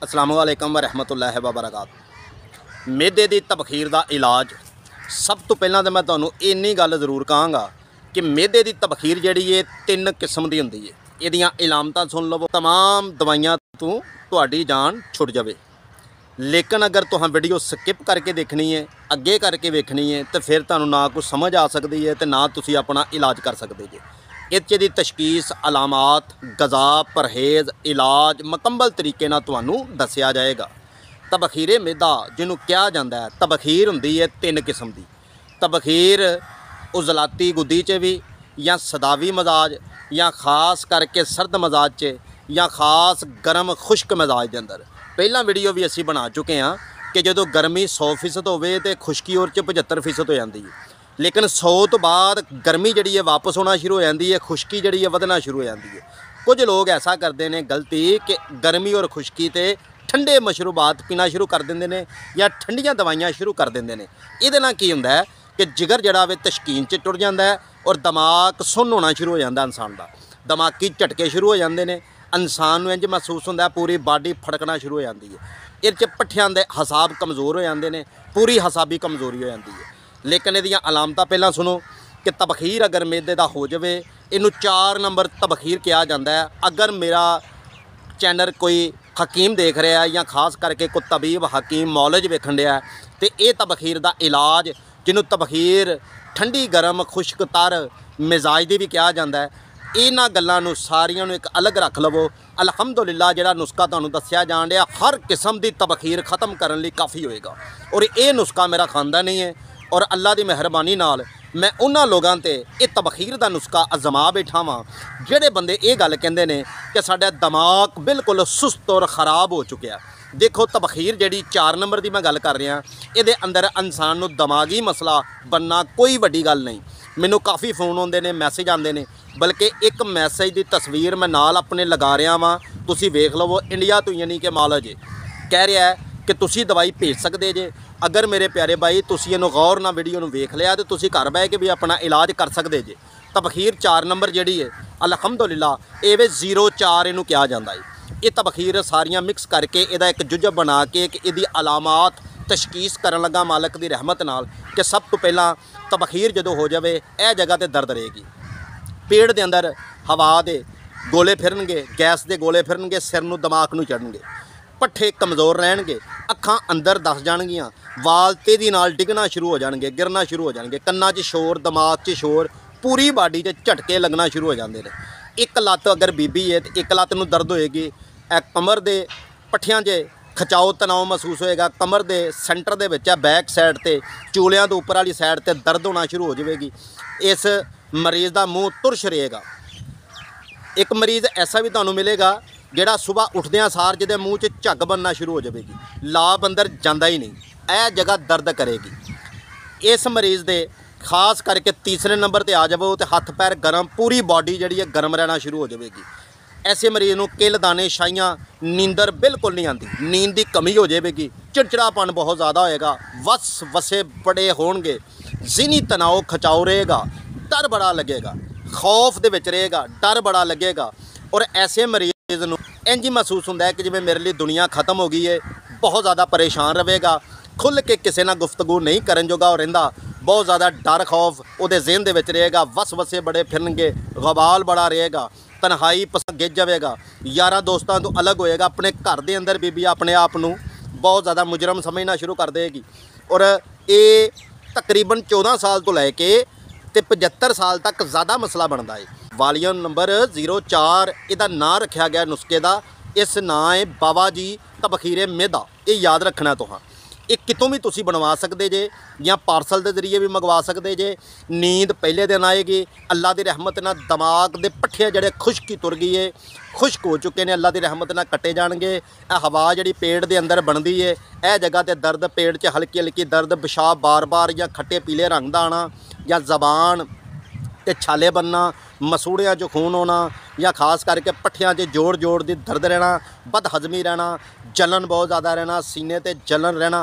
अस्सलामु अलैकुम रहमतुल्लाहि व बरकातुहू। मैदे की तबखीर का इलाज सब तो पहला तो मैं तुहानू इन्नी गल जरूर कहांगा कि मैदे की तबखीर जिहड़ी है 3 किस्म की हुंदी है। इहदियां इलामतां सुन लवो, तमाम दवाइयां तो तुहाडी जान छुट जावे। लेकिन अगर तुहां वीडियो स्किप करके देखनी है, अगे करके वेखनी है, तो फिर तुहानू ना कुछ समझ आ सकती है तो ना तुसीं अपना इलाज कर सकते जे। इस दी तशखीस, अलामात, गज़ा, परहेज़, इलाज मुकम्मल तरीके नाल तुहानू दस्सिया जाएगा। तबखीरे मैदा जिन्हों कहा जाता है, तबखीर हुंदी है 3 किस्म की। तबखीर उजलाती गुद्दी च भी, या सदावी मजाज, या खास करके सर्द मजाज च, या खास गर्म खुश्क मजाज के अंदर। पहला वीडियो भी असी बना चुके हैं कि जो गर्मी 100% होवे तो खुश्की और 75% हो जाती है। लेकिन 100 तो बाद गर्मी जी है वापस होना शुरू हो जाती है, खुश्की जी है वधना शुरू हो जाती है। कुछ लोग ऐसा करते हैं गलती कि गर्मी और खुश्की ते ठंडे मशरूबात पीना शुरू कर देंगे ने, या ठंडियां दवाइयां शुरू कर देंगे ने। इहदे नाल की हुंदा है कि जिगर जड़ा वे तशकीन च टुर जाता है और दिमाग सुन्न होना शुरू हो जाता इंसान का। दिमागी झटके शुरू हो जाते हैं, इंसान इंज महसूस होंदा, पूरी बाडी फड़कना शुरू हो जाती है। इस पट्ठियां दे हसाब कमज़ोर हो जाते हैं, पूरी हसाबी कमज़ोरी हो जाती है। लेकिन इहदियां अलामतां पहलां सुनो कि तबखीर अगर मैदे दा हो जाए, इनू 4 नंबर तबखीर कहा जाता है। अगर मेरा चैनल कोई हकीम देख रहा है, या खास करके कोई तबीब हकीम मौलज वेखण दिया, तो यह तबखीर का इलाज जिन्हों तबखीर ठंडी गर्म खुश्क तर मिजाज की भी कहा जाता है, इन्हां गल्लां सारियां एक अलग रख लवो। अलहमदुलिल्लाह जिहड़ा नुस्खा तुहानू दस्सिया जाण दिया हर किस्म की तबखीर ख़त्म करने लई काफ़ी होएगा। और ये नुस्खा मेरा खांदा नहीं है, और अल्लाह की मेहरबानी नाल मैं उन्हां लोगों ते ये तबखीर का नुस्खा आजमा बैठा वां जिहड़े बंदे ये गल कहंदे ने कि साडा दिमाग बिल्कुल सुस्त और ख़राब हो चुकिया। देखो तबखीर जिहड़ी 4 नंबर की मैं गल कर रहा, ये अंदर इंसान नूं दिमागी मसला बनना कोई वड्डी गल नहीं। मैनू काफ़ी फ़ोन आउंदे ने, मैसेज आते हैं, बल्कि एक मैसेज की तस्वीर मैं नाल अपने लगा रहा वां, तुसीं वेख लवो। इंडिया तो यानी कि मौलज कह रहा है कि तुसीं दवाई भेज सकते जे। अगर मेरे प्यारे भाई तुसीं इहनूं गौर नाल वीडियो नूं वेख लिया तो तुसीं घर बह के भी अपना इलाज कर सकते जे। तबखीर 4 नंबर जिहड़ी है अलहमदुलिल्लाह ये 04 इहनूं कहा जाता है। ये तबखीर सारियां मिक्स करके इहदा एक जुजब बना के इहदी अलामात तशखीस करन लगा मालक की रहमत नाल कि सब तो पहला तबखीर जदों हो जाए यह जगह ते दर्द रहेगी, पेट के अंदर हवा दे गोले फिरनगे, गैस के गोले फिरनगे, सिर नूं दिमाग नूं चढ़नगे, पट्ठे कमज़ोर रहणगे, अखां अंदर दस जाणगियां, वाल तेज़ी नाल डिगना शुरू हो जाणगे, गिरना शुरू हो जाणगे, कन्नां 'च शोर, दिमाग 'च शोर, पूरी बाडी 'च झटके लगना शुरू हो जाते हैं। एक लत्त अगर बीबी है तो एक लत्त नूं दर्द होएगी, कमर दे पट्ठियां 'च खचाओ तनाव महसूस होएगा, कमर दे centre they which back side ते चूलियां तो उपर वाली साइड ते दर्द होना शुरू हो जाएगी। इस मरीज़ का मुँह तुरश रहेगा। एक मरीज़ ऐसा भी तुहानूं मिलेगा जिहड़ा सुबह उठदियां सार जिहदे मूँह 'च झग बनना शुरू हो जाएगी, लाभ अंदर जांदा ही नहीं, यह जगह दर्द करेगी। इस मरीज़ दे खास करके तीसरे नंबर पर आ जावो तो हत्थ पैर गर्म, पूरी बॉडी जिहड़ी है गर्म रहना शुरू हो जाएगी। ऐसे मरीज़ नूं किल दाने छाइयां, नींदर बिल्कुल नहीं आती, नींद की कमी हो जाएगी, चिड़चिड़ापन बहुत ज़्यादा होएगा, वस वसे बड़े होणगे, ज़हनी तनाव खचाव रहेगा, डर बड़ा लगेगा, खौफ दे विच रहेगा, डर बड़ा लगेगा। और ऐसे मरीज़ नूं इंज महसूस होंदा है कि जिवें मेरे लिए दुनिया खत्म हो गई है, बहुत ज़्यादा परेशान रहेगा, खुल के किसी नाल गुफ्तगू नहीं करन जोगा और रहिंदा, बहुत ज़्यादा डर खौफ उहदे ज़हन दे विच रहेगा, वस वसे बड़े फिरनगे, गवाल बड़ा रहेगा, तन्हाई पसंद गिज जाएगा, यारां दोस्तां तो अलग होएगा, अपने घर के अंदर बीबी अपने आप नूं बहुत ज़्यादा मुजरम समझना शुरू कर देगी। और ये तकरीबन 14 साल तो लैके 75 साल तक ज़्यादा मसला बनता है। वालियम नंबर 04 इहदा नां रखा गया नुस्खे का, इस नां है बाबा जी तबखीरे मैदा। ये याद रखना तुहां। एक कितों भी तुसीं बनवा सकते जे, या पार्सल के जरिए भी मंगवा सकते जे। नींद पहले दिन आएगी, अल्लाह की रहमत नाल दिमाग के पट्ठे जिहड़े खुश्की तुर गई है, खुश्क हो चुके हैं, अल्लाह की रहमत नाल कट्टे जाणगे। हवा जिहड़ी पेट के अंदर बनती है, यह जगह ते दर्द, पेट 'च हल्की हल्की दर्द, पेशाब बार बार, या खट्टे पीले रंग का आना, या जबान ते छाले बनना, मसूड़ियां 'चों खून होना, या खास करके पट्ठियां 'च जोड़ जोड़ दी दर्द रहना, बदहजमी रहना, जलन बहुत ज़्यादा रहना, सीने ते जलन रहना,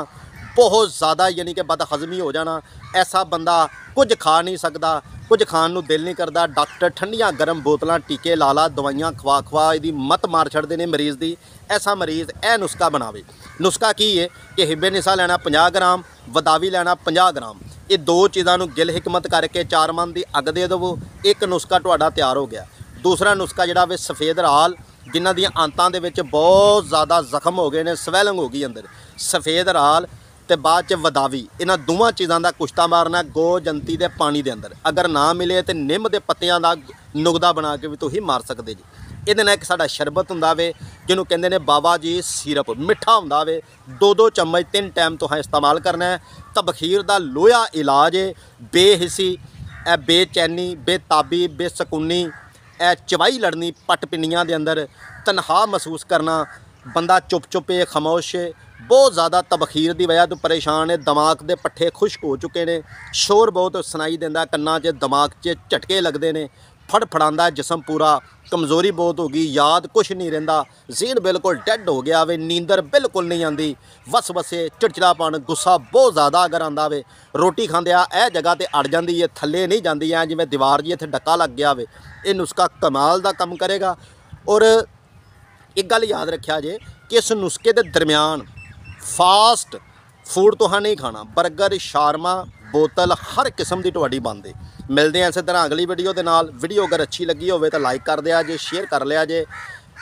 बहुत ज़्यादा यानी कि बदहजमी हो जाना। ऐसा बंदा कुछ खा नहीं सकता, ਕੁਝ ਖਾਣ ਨੂੰ ਦਿਲ ਨਹੀਂ ਕਰਦਾ, ਡਾਕਟਰ ਠੰਡੀਆਂ ਗਰਮ ਬੋਤਲਾਂ ਟੀਕੇ ਲਾ ਦਵਾਈਆਂ ਖਵਾ ਇਹਦੀ ਮੱਤ ਮਾਰ ਛੱਡਦੇ ਨੇ ਮਰੀਜ਼ ਦੀ। ਐਸਾ ਮਰੀਜ਼ ਇਹ ਨੁਸਖਾ ਬਣਾਵੇ। ਨੁਸਖਾ ਕੀ ਹੈ ਕਿ ਹਿੱਬੇ ਨਿਸਾ ਲੈਣਾ 50 ਗ੍ਰਾਮ, ਵਦਾਵੀ ਲੈਣਾ 50 ਗ੍ਰਾਮ। ਇਹ ਦੋ ਚੀਜ਼ਾਂ ਨੂੰ ਗਿਲ ਹਿਕਮਤ ਕਰਕੇ 4 ਮਣ ਦੀ ਅੱਗ ਦੇ ਦੇਵੋ, ਇੱਕ ਨੁਸਖਾ ਤੁਹਾਡਾ ਤਿਆਰ ਹੋ ਗਿਆ। ਦੂਸਰਾ ਨੁਸਖਾ ਜਿਹੜਾ ਵੇ ਸਫੇਦ ਰਾਲ, ਜਿਨ੍ਹਾਂ ਦੀਆਂ ਆਂਤਾਂ ਦੇ ਵਿੱਚ ਬਹੁਤ ਜ਼ਿਆਦਾ ਜ਼ਖਮ ਹੋ ਗਏ ਨੇ, ਸਵੈਲਿੰਗ ਹੋ ਗਈ ਅੰਦਰ, ਸਫੇਦ ਰਾਲ ਤੇ ਬਾਅਦ ਚ ਵਦਾਵੀ, ਇਹਨਾਂ ਦੋਵਾਂ ਚੀਜ਼ਾਂ ਦਾ ਕੁਸ਼ਤਾ ਮਾਰਨਾ ਗੋ ਜੰਤੀ ਦੇ ਪਾਣੀ ਦੇ ਅੰਦਰ। ਅਗਰ ਨਾ ਮਿਲੇ ਤੇ ਨਿੰਮ ਦੇ ਪੱਤਿਆਂ ਦਾ ਨੁਗਦਾ ਬਣਾ ਕੇ ਵੀ ਤੁਸੀਂ ਮਾਰ ਸਕਦੇ ਜੀ। ਇਹਦੇ ਨਾਲ ਇੱਕ ਸਾਡਾ ਸ਼ਰਬਤ ਹੁੰਦਾ ਵੇ ਜਿਹਨੂੰ ਕਹਿੰਦੇ ਨੇ ਬਾਬਾ ਜੀ ਸੀਰਪ, ਮਿੱਠਾ ਹੁੰਦਾ ਵੇ, 2-2 ਚਮਚ 3 ਟਾਈਮ ਤੋਂ ਇਸਤੇਮਾਲ ਕਰਨਾ ਹੈ। ਤਬਖੀਰ ਦਾ ਲੋਹਾ ਇਲਾਜ ਹੈ। ਬੇਹਿੱਸੀ, ਇਹ ਬੇਚੈਨੀ, ਬੇਤਾਬੀ, ਬੇਸਕੂਨੀ, ਇਹ ਚਵਾਈ ਲੜਨੀ ਪੱਟ ਪਿੰਨੀਆਂ ਦੇ ਅੰਦਰ, ਤਨਹਾ ਮਹਿਸੂਸ ਕਰਨਾ, ਬੰਦਾ ਚੁੱਪ ਹੈ, ਖਾਮੋਸ਼ ਹੈ, ਬਹੁਤ ਜ਼ਿਆਦਾ ਤਬਖੀਰ ਦੀ ਵਜ੍ਹਾ ਤੋਂ ਪਰੇਸ਼ਾਨ ਹੈ, ਦਿਮਾਗ ਦੇ ਪੱਠੇ ਖੁਸ਼ਕ ਹੋ ਚੁੱਕੇ ਨੇ, ਸ਼ੋਰ ਬਹੁਤ ਸੁਣਾਈ ਦਿੰਦਾ ਕੰਨਾਂ 'ਚ, ਦਿਮਾਗ 'ਚ ਝਟਕੇ ਲੱਗਦੇ ਨੇ, ਫੜਫੜਾਉਂਦਾ ਜਿਸਮ ਪੂਰਾ, ਕਮਜ਼ੋਰੀ ਬਹੁਤ ਹੋ ਗਈ, ਯਾਦ ਕੁਛ ਨਹੀਂ ਰਹਿੰਦਾ, ਜ਼ਹਨ ਬਿਲਕੁਲ ਡੈਡ ਹੋ ਗਿਆ ਵੇ, ਨੀਂਦਰ ਬਿਲਕੁਲ ਨਹੀਂ ਆਉਂਦੀ, ਵਸਵਸੇ, ਚਿੜਚਿੜਾਪਣ, ਗੁੱਸਾ ਬਹੁਤ ਜ਼ਿਆਦਾ ਅਗਰ ਆਉਂਦਾ ਵੇ, ਰੋਟੀ ਖਾਂਦਿਆਂ ਇਹ ਜਗ੍ਹਾ ਤੇ ਅੜ ਜਾਂਦੀ ਹੈ, ਥੱਲੇ ਨਹੀਂ ਜਾਂਦੀ ਐ ਜਿਵੇਂ ਦੀਵਾਰ ਜੀ ਇੱਥੇ ਡੱਕਾ ਲੱਗ ਗਿਆ ਵੇ। ਇਹ ਨੁਸਖਾ ਕਮਾਲ ਦਾ ਕੰਮ ਕਰੇਗਾ। ਔਰ ਇੱਕ ਗੱਲ ਯਾਦ ਰੱਖਿਆ ਜੇ ਕਿ ਇਸ ਨੁਸਖੇ ਦੇ ਦਰਮਿਆਨ ਫਾਸਟ ਫੂਡ ਤੁਹਾਂ ਨਹੀਂ ਖਾਣਾ। ਬਰਗਰ, ਸ਼ਾਰਮਾ, ਬੋਤਲ ਹਰ ਕਿਸਮ ਦੀ ਤੁਹਾਡੀ ਬੰਦ ਹੈ। ਮਿਲਦੇ ਹਾਂ ਇਸੇ ਤਰ੍ਹਾਂ ਅਗਲੀ ਵੀਡੀਓ ਦੇ ਨਾਲ। ਵੀਡੀਓ ਅਗਰ ਅੱਛੀ ਲੱਗੀ ਹੋਵੇ ਤਾਂ ਲਾਈਕ ਕਰ ਦਿਆ ਜੇ, ਸ਼ੇਅਰ ਕਰ ਲਿਆ ਜੇ।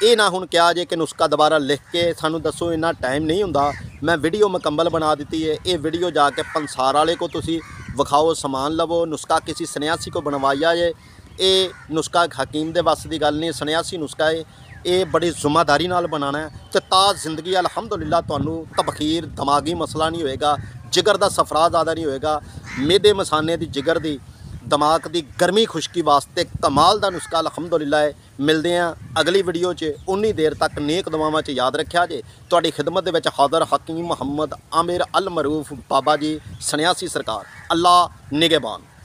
ਇਹ ਨਾ ਹੁਣ ਕਿਹਾ ਜੇ ਕਿ ਨੁਸਖਾ ਦੁਬਾਰਾ ਲਿਖ ਕੇ ਸਾਨੂੰ ਦੱਸੋ, ਇੰਨਾ ਟਾਈਮ ਨਹੀਂ ਹੁੰਦਾ। ਮੈਂ ਵੀਡੀਓ ਮੁਕੰਮਲ ਬਣਾ ਦਿੱਤੀ ਹੈ। ਇਹ ਵੀਡੀਓ ਜਾ ਕੇ ਪੰਸਾਰ ਵਾਲੇ को ਤੁਸੀਂ ਵਿਖਾਓ, ਸਮਾਨ ਲਵੋ। ਨੁਸਖਾ ਕਿਸੇ ਸੰਨਿਆਸੀ को ਬਣਵਾਇਆ ਜੇ। ਇਹ ਨੁਸਖਾ ਹਕੀਮ ਦੇ ਵੱਸ ਦੀ ਗੱਲ ਨਹੀਂ, ਸੰਨਿਆਸੀ ਨੁਸਖਾ ਹੈ। ਇਹ ਬੜੀ ਜ਼ਿੰਮੇਦਾਰੀ ਨਾਲ ਬਣਾਉਣਾ ਹੈ ਤੇ ਤਾਂ ਜ਼ਿੰਦਗੀ ਅਲਹਮਦੁਲਿਲਾ ਤੁਹਾਨੂੰ ਤਬਖੀਰ, ਦਿਮਾਗੀ ਮਸਲਾ ਨਹੀਂ ਹੋਏਗਾ, ਜਿਗਰ ਦਾ ਸਫਰਾ ਜ਼ਿਆਦਾ ਨਹੀਂ ਹੋਏਗਾ, ਮੈਦੇ ਮਸਾਨੇ ਦੀ, ਜਿਗਰ ਦੀ, ਦਿਮਾਗ ਦੀ ਗਰਮੀ ਖੁਸ਼ਕੀ ਵਾਸਤੇ ਕਮਾਲ ਦਾ ਨੁਸਖਾ ਅਲਹਮਦੁਲਿਲਾ ਹੈ। ਮਿਲਦੇ ਹਾਂ ਅਗਲੀ ਵੀਡੀਓ 'ਚ। ਉਨੀ ਦੇਰ ਤੱਕ ਨੇਕ ਦੁਆਵਾਂ 'ਚ ਯਾਦ ਰੱਖਿਆ ਜੇ। ਤੁਹਾਡੀ ਖਿਦਮਤ ਦੇ ਵਿੱਚ ਹਾਜ਼ਰ ਹਕੀਮ ਮੁਹੰਮਦ ਆਮਿਰ ਅਲ ਮਰੂਫ ਬਾਬਾ ਜੀ ਸੰਨਿਆਸੀ ਸਰਕਾਰ। ਅੱਲਾ ਨਿਗਹਿਬਾਨ।